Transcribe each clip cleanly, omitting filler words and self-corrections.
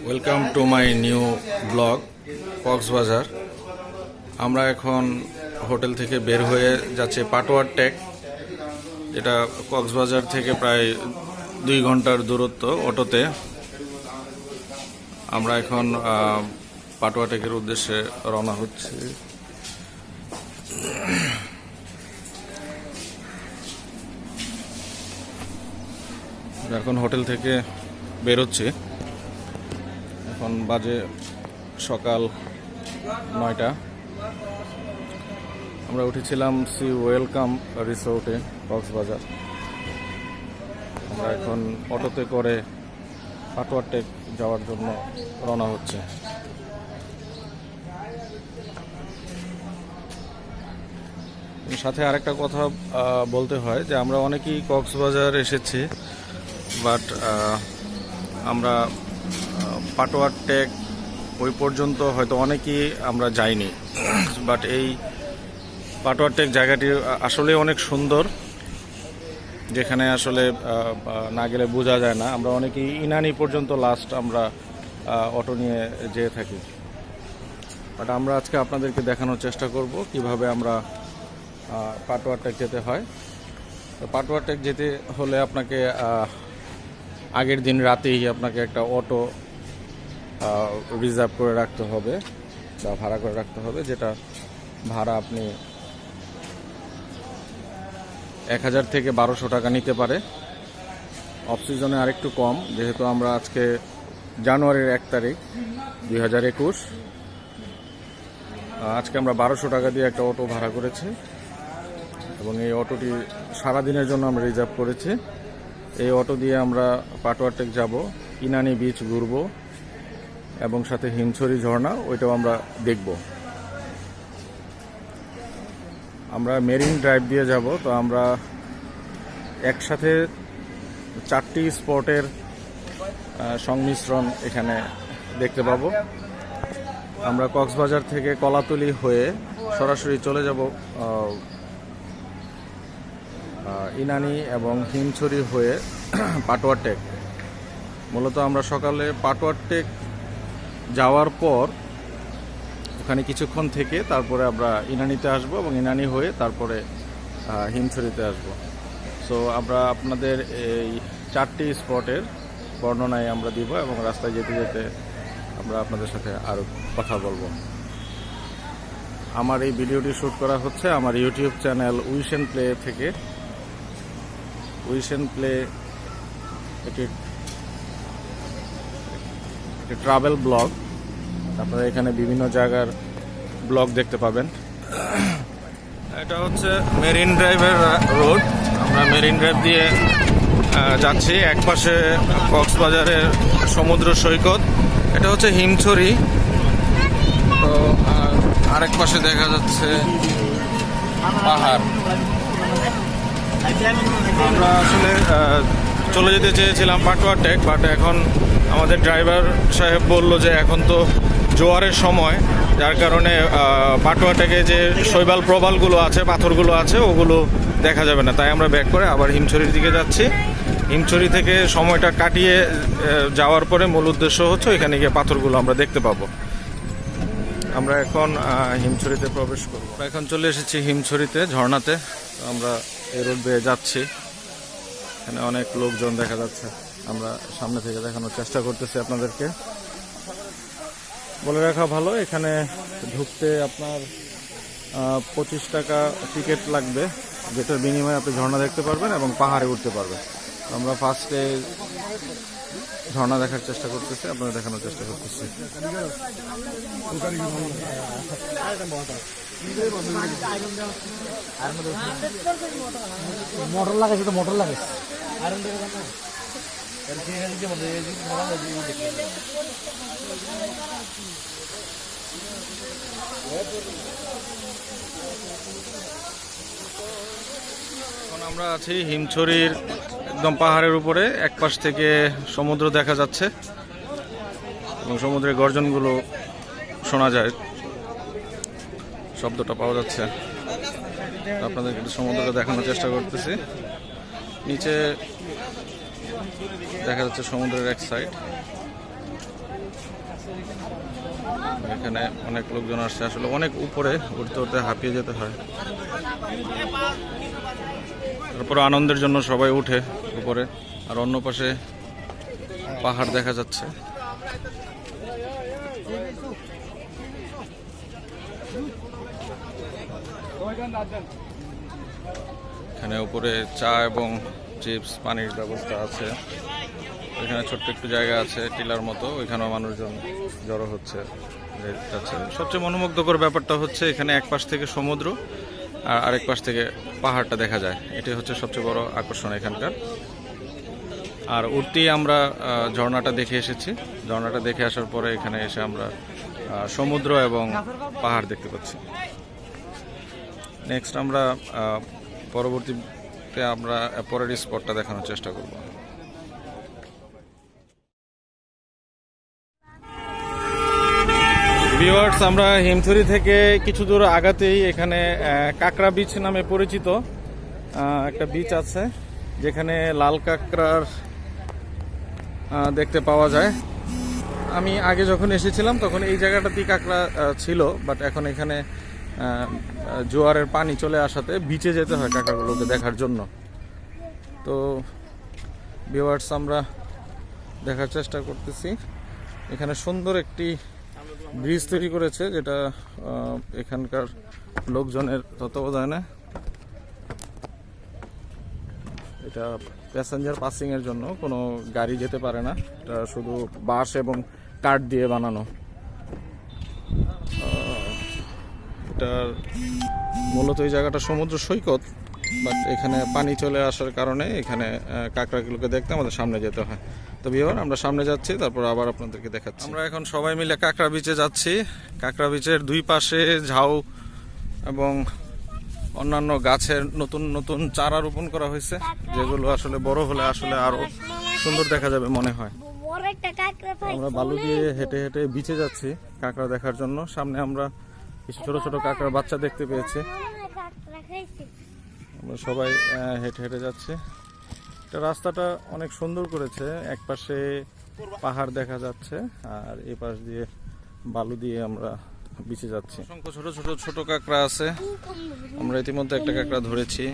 Welcome to my new blog Cox's Bazar. আমরা এখন hotel থেকে বের হয়ে যাচ্ছে পাটোয়ার টেক, যেটা কক্সবাজার থেকে প্রায় 2 ঘন্টার দূরত্ব অটোতে। আমরা এখন পাটোয়া টেকের উদ্দেশ্যে রওনা হচ্ছি। এখন হোটেল থেকে বেরোচ্ছি। এখন বাজে সকাল 9টা। আমরা উঠেছিলাম সি ওয়েলকাম রিসোর্টে কক্সবাজার। আমরা এখন অটোতে করে পাটোয়ার টেক যাওয়ার জন্য রওনা হচ্ছে। সাথে আরেকটা কথা বলতে হয় যে আমরা অনেকেই কক্সবাজার এসেছি, বাট আমরা পাটোয়ার টেক ওই পর্যন্ত হয়তো অনেকেই আমরা যাইনি। বাট এই পাটোয়ার টেক জায়গাটি আসলে অনেক সুন্দর, যেখানে আসলে না গেলে বোঝা যায় না। আমরা অনেকেই ইনানি পর্যন্ত লাস্ট আমরা অটো নিয়ে যেয়ে থাকি। বাট আমরা আজকে আপনাদেরকে দেখানোর চেষ্টা করব কিভাবে আমরা পাটোয়ার টেক যেতে হয়। তো পাটোয়ার টেক যেতে হলে আপনাকে আগের দিন রাতেই আপনাকে একটা অটো রিজার্ভ করে রাখতে হবে বা ভাড়া করে রাখতে হবে, যেটা ভাড়া আপনি 1000 থেকে 1200 টাকা নিতে পারে। অফ সিজনে আরেকটু কম, যেহেতু আমরা আজকে জানুয়ারির 1 তারিখ 2021, আজকে আমরা 1200 টাকা দিয়ে একটা অটো ভাড়া করেছি এবং এই অটোটি সারাদিনের জন্য আমরা রিজার্ভ করেছি। এই অটো দিয়ে আমরা পাটোয়ার টেক যাব, ইনানি বিচ ঘুরব এবং সাথে হিমছড়ি ঝর্ণা ওইটাও আমরা দেখব। আমরা মেরিন ড্রাইভ দিয়ে যাব। তো আমরা একসাথে 4টি স্পটের সংমিশ্রণ এখানে দেখতে পাবো। আমরা কক্সবাজার থেকে কলাতলি হয়ে সরাসরি চলে যাব ইনানি এবং হিমছড়ি হয়ে পাটোয়ার টেক। মূলত আমরা সকালে পাটোয়ার টেক যাওয়ার পর ওখানে কিছুক্ষণ থেকে তারপরে আমরা ইনানিতে আসব এবং ইনানি হয়ে তারপরে হিমছড়িতে আসব। সো আমরা আপনাদের এই 4টি স্পটের বর্ণনায় আমরা দিব এবং রাস্তায় যেতে যেতে আমরা আপনাদের সাথে আরও কথা বলবো। আমার এই ভিডিওটি শ্যুট করা হচ্ছে আমার YouTube channel wish and play থেকে। উইশ এন্ড প্লে একটি ট্রাভেল ব্লগ। আপনারা এখানে বিভিন্ন জায়গার ব্লগ দেখতে পাবেন। এটা হচ্ছে মেরিন ড্রাইভের রোড। আমরা মেরিন ড্রাইভ দিয়ে যাচ্ছি। এক পাশে কক্সবাজারের সমুদ্র সৈকত, এটা হচ্ছে হিমছড়ি। তো আরেক পাশে দেখা যাচ্ছে পাহাড়। আমরা আসলে চলে যেতে চেয়েছিলাম পাটোয়ার টেক, বাট এখন আমাদের ড্রাইভার সাহেব বলল যে এখন তো জোয়ারের সময়, যার কারণে পাটোয়া টেকে যে শৈবাল প্রবালগুলো আছে, পাথরগুলো আছে, ওগুলো দেখা যাবে না। তাই আমরা ব্যাক করে আবার হিমছড়ির দিকে যাচ্ছি। হিমছড়ি থেকে সময়টা কাটিয়ে যাওয়ার পরে মূল উদ্দেশ্য হচ্ছে এখানে গিয়ে পাথরগুলো আমরা দেখতে পাবো। আমরা এখন হিমছড়িতে প্রবেশ করব। এখন চলে এসেছি হিমছড়িতে ঝর্ণাতে। আমরা এই রোড বেয়ে যাচ্ছি। এখানে অনেক লোকজন দেখা যাচ্ছে। আমরা সামনে থেকে দেখানোর চেষ্টা করতেছি আপনাদেরকে। বলে রাখা ভালো, এখানে ঢুকতে আপনার 25 টাকা টিকিট লাগবে, যেটার বিনিময়ে আপনি ঝর্ণা দেখতে পারবেন এবং পাহাড়ে উঠতে পারবেন। আমরা ফার্স্টে ঝর্ণা দেখার চেষ্টা করতেছি, আপনাদের দেখানোর চেষ্টা করতেছি। মোটর লাগাইছে তো মোটর লাগাইছে এখন আমরা আছি হিমছড়ির একদম পাহাড়ের উপরে। এক পাশ থেকে সমুদ্র দেখা যাচ্ছে এবং সমুদ্রের গর্জনগুলো শোনা যায়, শব্দটা পাওয়া যাচ্ছে। আপনাদেরকে একটু সমুদ্রটা দেখানোর চেষ্টা করতেছি। নিচে দেখা যাচ্ছে সমুদ্রের এক সাইড, এখানে অনেক লোকজন আসছে, আসলে অনেক উপরে উঠতে উঠতে হাঁপিয়ে যেতে হয়। তারপর আনন্দের জন্য সবাই উঠে উপরে, আর অন্য পাশে পাহাড় দেখা যাচ্ছে। এখানে উপরে চা এবং চিপস পানির ব্যবস্থা আছে। এখানে ছোট্ট একটু জায়গা আছে টিলার মতো, ওইখানেও মানুষজন জড়ো হচ্ছে। সবচেয়ে মনোমুগ্ধকর ব্যাপারটা হচ্ছে এখানে এক পাশ থেকে সমুদ্র আর আরেক পাশ থেকে পাহাড়টা দেখা যায়, এটাই হচ্ছে সবচেয়ে বড় আকর্ষণ এখানকার। আর উঠতেই আমরা ঝর্ণাটা দেখে এসেছি, ঝর্ণাটা দেখে আসার পরে এখানে এসে আমরা সমুদ্র এবং পাহাড় দেখতে পাচ্ছি। নেক্সট আমরা পরবর্তীতে আমরা পরের স্পটটা দেখানোর চেষ্টা করব। ভিউয়ার্স, আমরা হিমথড়ি থেকে কিছু দূর আগাতেই এখানে কাঁকড়া বিচ নামে পরিচিত একটা বিচ আছে, যেখানে লাল কাঁকড়ার দেখতে পাওয়া যায়। আমি আগে যখন এসেছিলাম তখন এই জায়গাটাতেই কাঁকড়া ছিল, বাট এখন এখানে জোয়ারের পানি চলে আসাতে বিচে যেতে হয় কাঁকড়াগুলোকে দেখার জন্য। তো ভিউয়ার্স, আমরা দেখার চেষ্টা করতেছি। এখানে সুন্দর একটি ব্রিজ তৈরি করেছে, যেটা এখানকার লোকজনের তত্ত্বাবধানে। এটা প্যাসেঞ্জার পাসিং এর জন্য, কোনো গাড়ি যেতে পারে না, এটা শুধু বাঁশ এবং কাঠ দিয়ে বানানো। এটা মূলত এই জায়গাটা সমুদ্র সৈকত, বাট এখানে পানি চলে আসার কারণে এখানে কাঁকড়াগুলোকে দেখতে আমাদের সামনে যেতে হয়। তো ভিউয়ার, আমরা সামনে যাচ্ছি, তারপর আবার আপনাদেরকে দেখাচ্ছি। আমরা এখন সবাই মিলে কাঁকড়া বিচে যাচ্ছি। কাঁকড়া বিচের দুই পাশে ঝাউ এবং অন্যান্য গাছের নতুন নতুন চারা রোপণ করা হয়েছে, যেগুলো আসলে বড় হলে আসলে আরো সুন্দর দেখা যাবে মনে হয়। আমরা বালু দিয়ে হেঁটে হেঁটে বিচে যাচ্ছি কাঁকড়া দেখার জন্য। সামনে আমরা কিছু ছোট ছোট কাঁকড়ার বাচ্চা দেখতে পেয়েছি। আমরা সবাই হেঁটে হেঁটে যাচ্ছি। এটা রাস্তাটা অনেক সুন্দর করেছে, এক পাশে পাহাড় দেখা যাচ্ছে আর এই পাশ দিয়ে বালু দিয়ে আমরা বিচে যাচ্ছি। অসংখ্য ছোট ছোট ছোট কাঁকড়া আছে। আমরা ইতিমধ্যে একটা কাঁকড়া ধরেছি,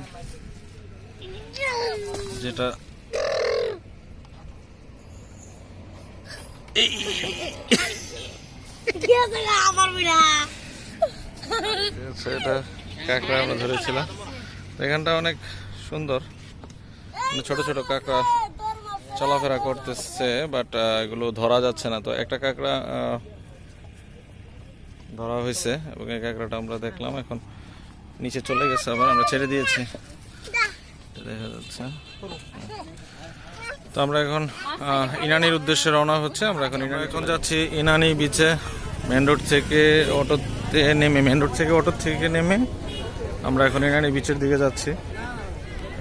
যেটা এটা কাঁকড়া আমরা ধরেছিলাম। এখানটা অনেক সুন্দর, ছোট ছোট কাঁকড়া চলাফেরা করতেছে, বাট এগুলো ধরা যাচ্ছে না। তো একটা কাঁকড়া ধরা হয়েছে এবং এই কাঁকড়াটা আমরা দেখলাম, এখন নিচে চলে গেছে, আবার আমরা ছেড়ে দিয়েছি, দেখা যাচ্ছে। তো আমরা এখন ইনানির উদ্দেশ্যে রওনা হচ্ছে। আমরা এখন যাচ্ছি ইনানি বিচে। মেন রোড থেকে অটোতে নেমে আমরা এখন ইনানি বিচের দিকে যাচ্ছি।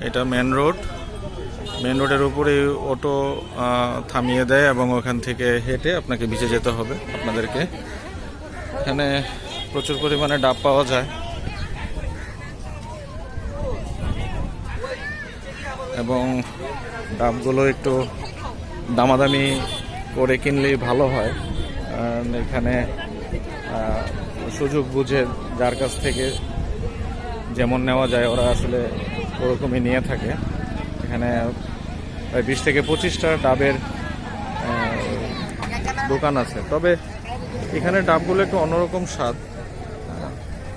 এটা মেন রোডের উপরে অটো থামিয়ে দেয় এবং ওখান থেকে হেঁটে আপনাকে বিচে যেতে হবে আপনাদেরকে। এখানে প্রচুর পরিমাণে ডাব পাওয়া যায় এবং ডাবগুলো একটু দামাদামি করে কিনলেই ভালো হয়। এখানে সুযোগ বুঝে যার কাছ থেকে যেমন নেওয়া যায় ওরা আসলে ওরকমই নিয়ে থাকে। এখানে প্রায় 20 থেকে 25টা ডাবের দোকান আছে, তবে এখানে ডাবগুলো একটু অন্যরকম স্বাদ।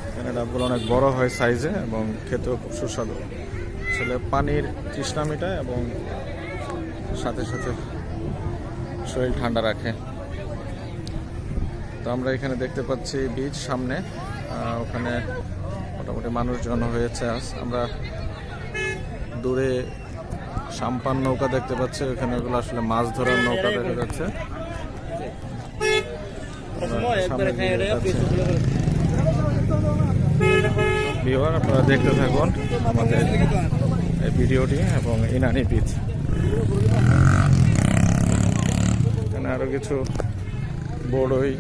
এখানে ডাবগুলো অনেক বড় হয় সাইজে এবং খেতেও খুব সুস্বাদু। আসলে পানির তৃষ্ণা মেটায় এবং সাথে সাথে শরীর ঠান্ডা রাখে। তো আমরা এখানে দেখতে পাচ্ছি বিচ সামনে, ওখানে মোটামুটি মানুষজন হয়েছে। আমরা দূরে সাম্পান নৌকা দেখতে পাচ্ছি, ওখানে ওগুলো আসলে মাছ ধরার নৌকা দেখা যাচ্ছে। আপনারা দেখতে থাকুন আমাদের এই ভিডিওটি এবং ইনানি বিচ। এখানে আরো কিছু বড়ই,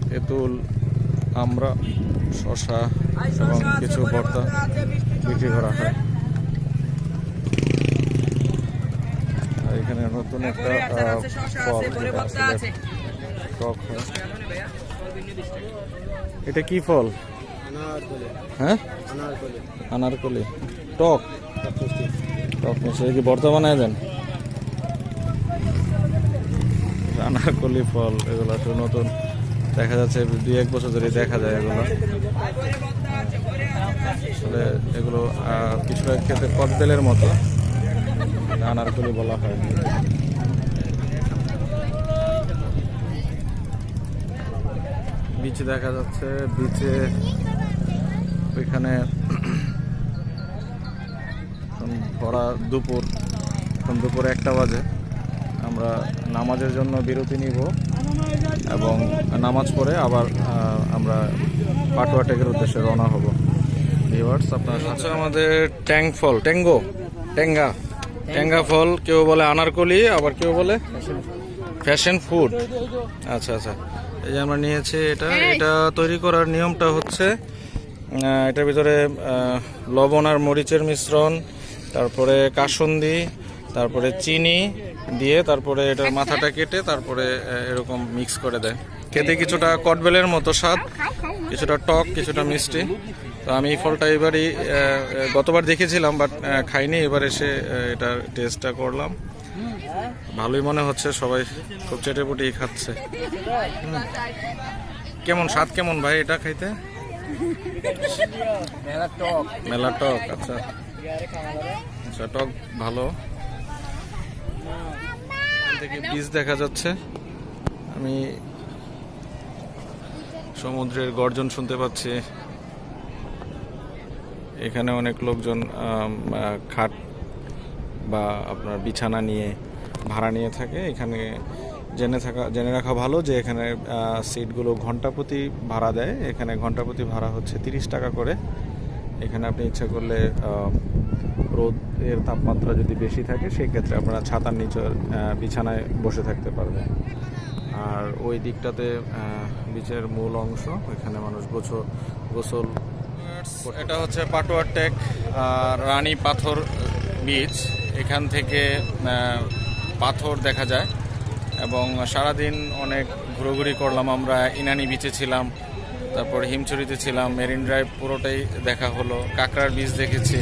তেঁতুল, আমড়া, শসা এবং কিছু ভর্তা বিক্রি করা হয়। এখানে নতুন একটা ফল, যেটা আসলে টক হয়। এটা কি ফল? হ্যাঁ, আনারকলি। টক টক মিষ্টি কি ভর্তা বানায় দেন? আনারকলি ফল এগুলো তো নতুন দেখা যাচ্ছে, 2-1 বছর ধরে দেখা যায় এগুলো। আসলে এগুলো কিছুটা খেতে কদবেলের মতো, আনারকলি বলা হয়। বিচ দেখা যাচ্ছে, বিচে ওইখানে ভরা দুপুর, এখন দুপুর 1টা বাজে। আমরা নামাজের জন্য বিরতি নিব এবং নামাজ পড়ে আবার আমরা পাটুয়া টেকের উদ্দেশ্যে রওনা হব। ভিউয়ার্স, আপনার সাথে আমাদের ট্যাঙ্গা ফল, কেউ বলে আনারকলি, আবার কেউ বলে ফ্যাশন ফুড। আচ্ছা আচ্ছা, এই যে আমরা নিয়েছি এটা তৈরি করার নিয়মটা হচ্ছে এটার ভিতরে লবণ আর মরিচের মিশ্রণ, তারপরে কাসুন্দি, তারপরে চিনি দিয়ে তারপরে এটার মাথাটা কেটে তারপরে এরকম মিক্স করে দেয়। খেতে কিছুটা কটবেলের মতো স্বাদ, কিছুটা টক, কিছুটা মিষ্টি। তো আমি এই ফলটা এবারই গতবার দেখেছিলাম, বাট খাইনি, এবার এসে এটার টেস্টটা করলাম। ভালোই মনে হচ্ছে, সবাই খুব চেটেপুটি খাচ্ছে। কেমন স্বাদ, কেমন ভাই এটা খাইতে? মেলা টক। আচ্ছা আচ্ছা, টক ভালো। থেকে বীজ দেখা যাচ্ছে, আমি সমুদ্রের গর্জন শুনতে পাচ্ছি। এখানে অনেক লোকজন খাট বা আপনার বিছানা নিয়ে ভাড়া নিয়ে থাকে। এখানে জেনে রাখা ভালো যে এখানে সিটগুলো ঘন্টা প্রতি ভাড়া দেয়। এখানে ঘন্টা প্রতি ভাড়া হচ্ছে 30 টাকা করে। এখানে আপনি ইচ্ছা করলে রোদের তাপমাত্রা যদি বেশি থাকে সেই ক্ষেত্রে আপনারা ছাতার নিচে বিছানায় বসে থাকতে পারবেন। আর ওই দিকটাতে বিচের মূল অংশ, এখানে মানুষ গোসল। এটা হচ্ছে পাটুয়া টেক রানী পাথর বিচ। এখান থেকে পাথর দেখা যায় এবং সারাদিন অনেক ঘোরাঘুরি করলাম। আমরা ইনানি বিচে ছিলাম, তারপর হিমচুরিতে ছিলাম, মেরিন ড্রাইভ পুরোটাই দেখা হলো, কাঁকড়ার বীজ দেখেছি,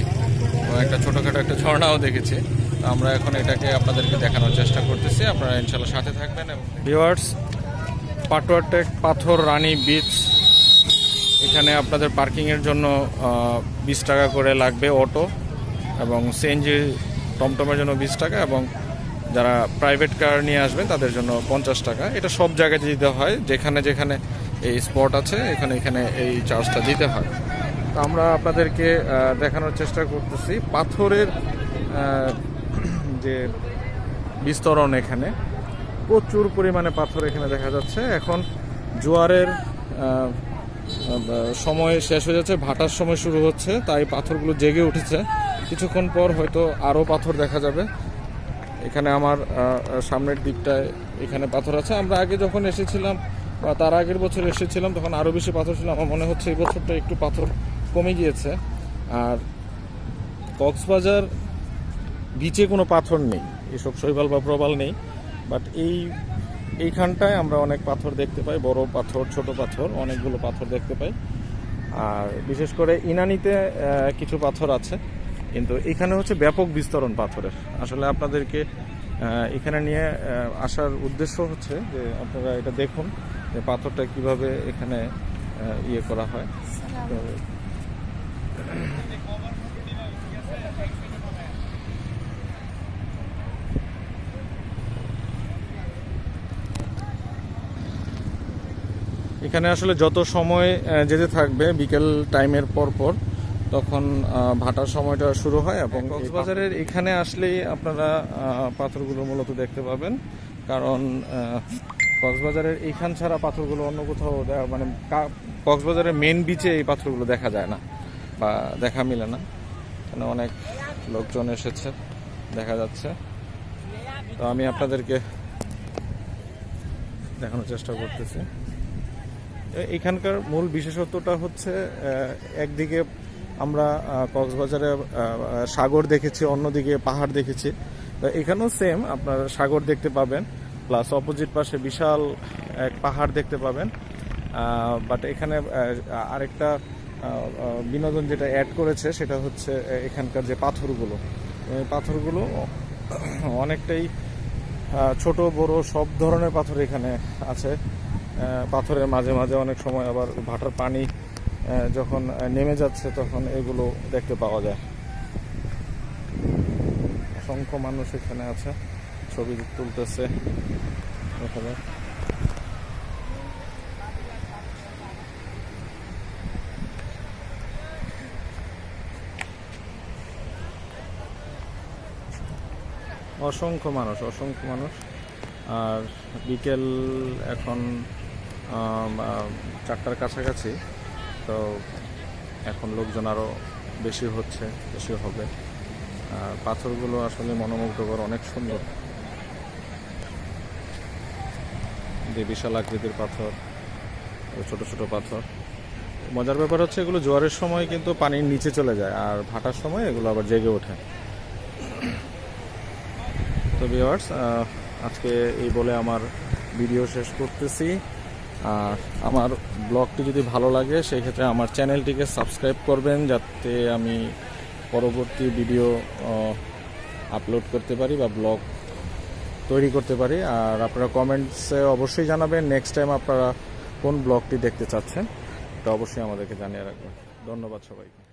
একটা ছোটোখাটো একটা ঝর্ণাও দেখেছি। তো আমরা এখন এটাকে আপনাদেরকে দেখানোর চেষ্টা করতেছি, আপনারা ইনশাল্লাহ সাথে থাকবেন। এবং ভিউয়ার্স, পাটুয়া টেক পাথর রানী বিচ, এখানে আপনাদের পার্কিংয়ের জন্য 20 টাকা করে লাগবে অটো, এবং সিএনজি টমটমের জন্য 20 টাকা, এবং যারা প্রাইভেট কার নিয়ে আসবেন তাদের জন্য 50 টাকা। এটা সব জায়গাতে দিতে হয়, যেখানে যেখানে এই স্পট আছে এখানে এই চার্জটা দিতে হয়। তো আমরা আপনাদেরকে দেখানোর চেষ্টা করতেছি পাথরের যে বিস্তরণ। এখানে প্রচুর পরিমাণে পাথর এখানে দেখা যাচ্ছে। এখন জোয়ারের সময় শেষ হয়ে যাচ্ছে, ভাটার সময় শুরু হচ্ছে, তাই পাথরগুলো জেগে উঠেছে। কিছুক্ষণ পর হয়তো আরও পাথর দেখা যাবে। এখানে আমার সামনের দিকটায় এখানে পাথর আছে। আমরা আগে যখন এসেছিলাম বা তার আগের বছর এসেছিলাম তখন আরও বেশি পাথর ছিল। আমার মনে হচ্ছে এই বছরটা একটু পাথর কমে গিয়েছে। আর কক্সবাজার বিচে কোনো পাথর নেই, এসব শৈবাল বা প্রবাল নেই, বাট এইখানটায় আমরা অনেক পাথর দেখতে পাই, বড় পাথর, ছোট পাথর, অনেকগুলো পাথর দেখতে পাই। আর বিশেষ করে ইনানিতে কিছু পাথর আছে, কিন্তু এখানে হচ্ছে ব্যাপক বিস্তরণ পাথরের। আসলে আপনাদেরকে এখানে নিয়ে আসার উদ্দেশ্য হচ্ছে যে আপনারা এটা দেখুন যে পাথরটা কিভাবে এখানে ইয়ে করা হয়। তো এখানে আসলে যত সময় যেতে থাকবে বিকেল টাইমের পর তখন ভাটার সময়টা শুরু হয়, এবং কক্সবাজারের এখানে আসলেই আপনারা পাথরগুলো মূলত দেখতে পাবেন। কারণ কক্সবাজারের এইখান ছাড়া পাথরগুলো অন্য কোথাও মানে কক্সবাজারের মেন বিচে এই পাথরগুলো দেখা যায় না বা দেখা মিলে না। এখানে অনেক লোকজন এসেছে দেখা যাচ্ছে। তো আমি আপনাদেরকে দেখানোর চেষ্টা করতেছি। এখানকার মূল বিশেষত্বটা হচ্ছে একদিকে আমরা কক্সবাজারে সাগর দেখেছি, অন্যদিকে পাহাড় দেখেছি। তো এখানেও সেম আপনারা সাগর দেখতে পাবেন, প্লাস অপোজিট পাশে বিশাল এক পাহাড় দেখতে পাবেন। বাট এখানে আরেকটা বিনোদন যেটা অ্যাড করেছে সেটা হচ্ছে এখানকার যে পাথরগুলো, এই পাথরগুলো অনেকটাই ছোট বড় সব ধরনের পাথর এখানে আছে। পাথরের মাঝে মাঝে অনেক সময় আবার ভাটার পানি যখন নেমে যাচ্ছে তখন এগুলো দেখতে পাওয়া যায়। অসংখ্য মানুষ এখানে আছে, ছবি তুলতেছে দেখা যায়। অসংখ্য মানুষ। আর বিকেল এখন 4টার কাছাকাছি, তো এখন লোকজন আরও বেশি হবে। আর পাথরগুলো আসলে মনোমুগ্ধকর, অনেক সুন্দর, যে বিশাল আকৃতির পাথর, ছোট ছোট পাথর। মজার ব্যাপার হচ্ছে এগুলো জোয়ারের সময় কিন্তু পানির নিচে চলে যায়, আর ভাটার সময় এগুলো আবার জেগে ওঠে। তো ভিউয়ার্স, আজকে এই বলে আমার ভিডিও শেষ করতেছি। আর আমার ব্লগটি যদি ভালো লাগে সেই ক্ষেত্রে আমার চ্যানেলটিকে সাবস্ক্রাইব করবেন, যাতে আমি পরবর্তী ভিডিও আপলোড করতে পারি বা ব্লগ তৈরি করতে পারি। আর আপনারা কমেন্টসে অবশ্যই জানাবেন নেক্সট টাইম আপনারা কোন ব্লগটি দেখতে চাচ্ছেন, এটা অবশ্যই আমাদেরকে জানিয়ে রাখবেন। ধন্যবাদ সবাইকে।